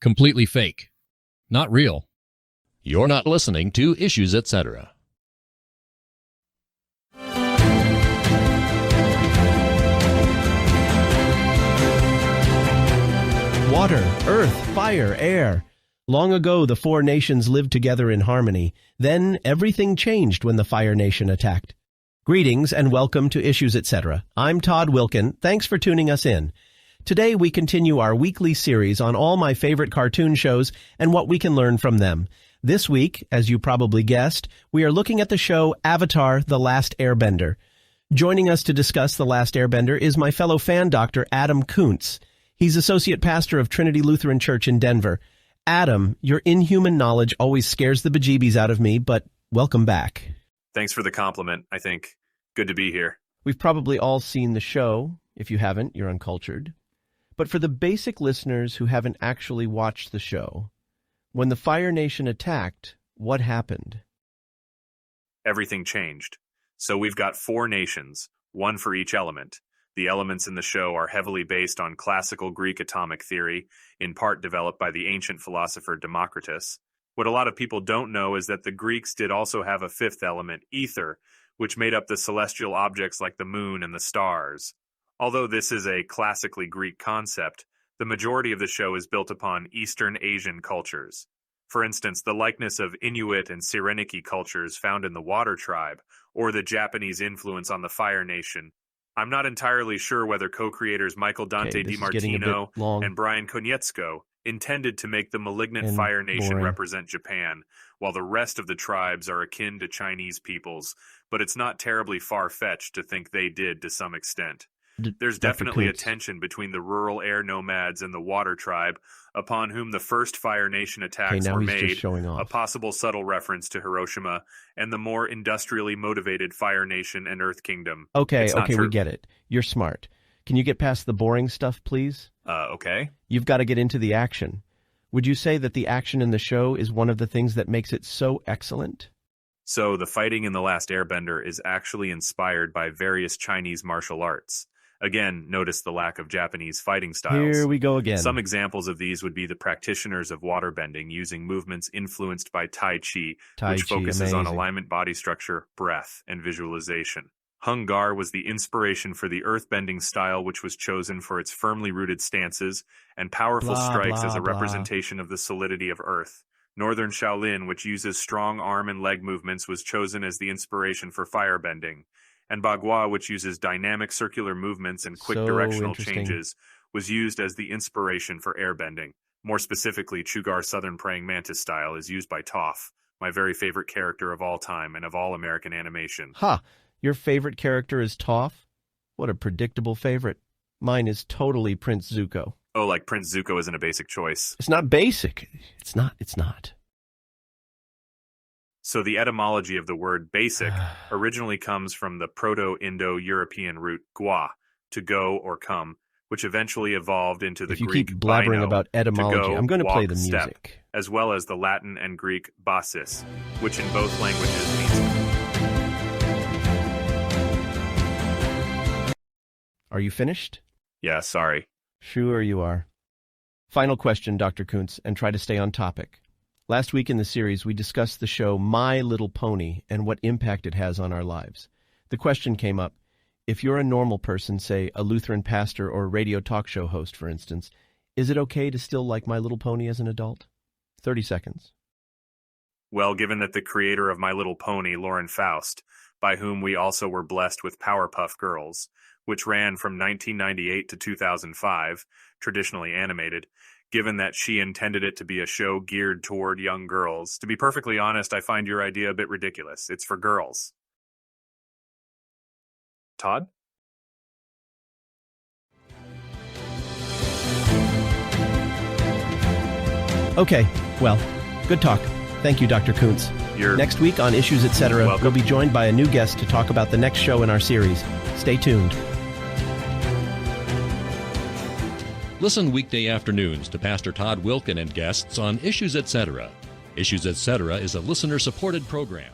Completely fake. Not real. You're not listening to Issues, Etc. Water, earth, fire, air. Long ago, the four nations lived together in harmony. Then everything changed when the Fire Nation attacked. Greetings and welcome to Issues, Etc. I'm Todd Wilken. Thanks for tuning us in. Today, we continue our weekly series on all my favorite cartoon shows and what we can learn from them. This week, as you probably guessed, we are looking at the show Avatar: The Last Airbender. Joining us to discuss The Last Airbender is my fellow fan doctor, Adam Koontz. He's associate pastor of Trinity Lutheran Church in Denver. Adam, your inhuman knowledge always scares the bejeebies out of me, but welcome back. Thanks for the compliment, I think. Good to be here. We've probably all seen the show. If you haven't, you're uncultured. But for the basic listeners who haven't actually watched the show, when the Fire Nation attacked, what happened? Everything changed. So we've got four nations, one for each element. The elements in the show are heavily based on classical Greek atomic theory, in part developed by the ancient philosopher Democritus. What a lot of people don't know is that the Greeks did also have a fifth element, ether, which made up the celestial objects like the moon and the stars. Although this is a classically Greek concept, the majority of the show is built upon Eastern Asian cultures. For instance, the likeness of Inuit and Cyreniki cultures found in the Water Tribe, or the Japanese influence on the Fire Nation. I'm not entirely sure whether co-creators Michael Dante DiMartino and Brian Konietzko intended to make the malignant Fire Nation represent Japan, while the rest of the tribes are akin to Chinese peoples, but it's not terribly far-fetched to think they did to some extent. There's definitely a tension between the rural air nomads and the Water Tribe, upon whom the first Fire Nation attacks were made, a possible subtle reference to Hiroshima, and the more industrially motivated Fire Nation and Earth Kingdom. Okay, we get it. You're smart. Can you get past the boring stuff, please? Okay. You've got to get into the action. Would you say that the action in the show is one of the things that makes it so excellent? So the fighting in The Last Airbender is actually inspired by various Chinese martial arts. Again, notice the lack of Japanese fighting styles. Here we go again. Some examples of these would be the practitioners of waterbending using movements influenced by Tai Chi, which focuses on alignment, body structure, breath, and visualization. Hung Gar was the inspiration for the earthbending style, which was chosen for its firmly rooted stances and powerful strikes as a representation of the solidity of earth. Northern Shaolin, which uses strong arm and leg movements, was chosen as the inspiration for firebending. And Bagua, which uses dynamic circular movements and quick directional changes, was used as the inspiration for airbending. More specifically, Chugar Southern Praying Mantis style is used by Toph, my very favorite character of all time and of all American animation. Ha! Your favorite character is Toph? What a predictable favorite. Mine is totally Prince Zuko. Oh, like Prince Zuko isn't a basic choice. It's not basic. It's not. So the etymology of the word basic originally comes from the Proto-Indo-European root gua, to go or come, which eventually evolved into the Greek If you keep blabbering about etymology, to go, I'm going to walk, play the step, music. as well as the Latin and Greek basis, which in both languages means... Are you finished? Yeah, sorry. Sure you are. Final question, Dr. Koontz, and try to stay on topic. Last week in the series, we discussed the show My Little Pony and what impact it has on our lives. The question came up, if you're a normal person, say a Lutheran pastor or radio talk show host, for instance, is it okay to still like My Little Pony as an adult? 30 seconds. Well, given that the creator of My Little Pony, Lauren Faust, by whom we also were blessed with Powerpuff Girls, which ran from 1998 to 2005, traditionally animated, given that she intended it to be a show geared toward young girls. To be perfectly honest, I find your idea a bit ridiculous. It's for girls. Todd? Okay, well, good talk. Thank you, Dr. Koontz. Next week on Issues, Etc., we'll be joined by a new guest to talk about the next show in our series. Stay tuned. Listen weekday afternoons to Pastor Todd Wilken and guests on Issues, Etc. Issues, Etc. is a listener-supported program.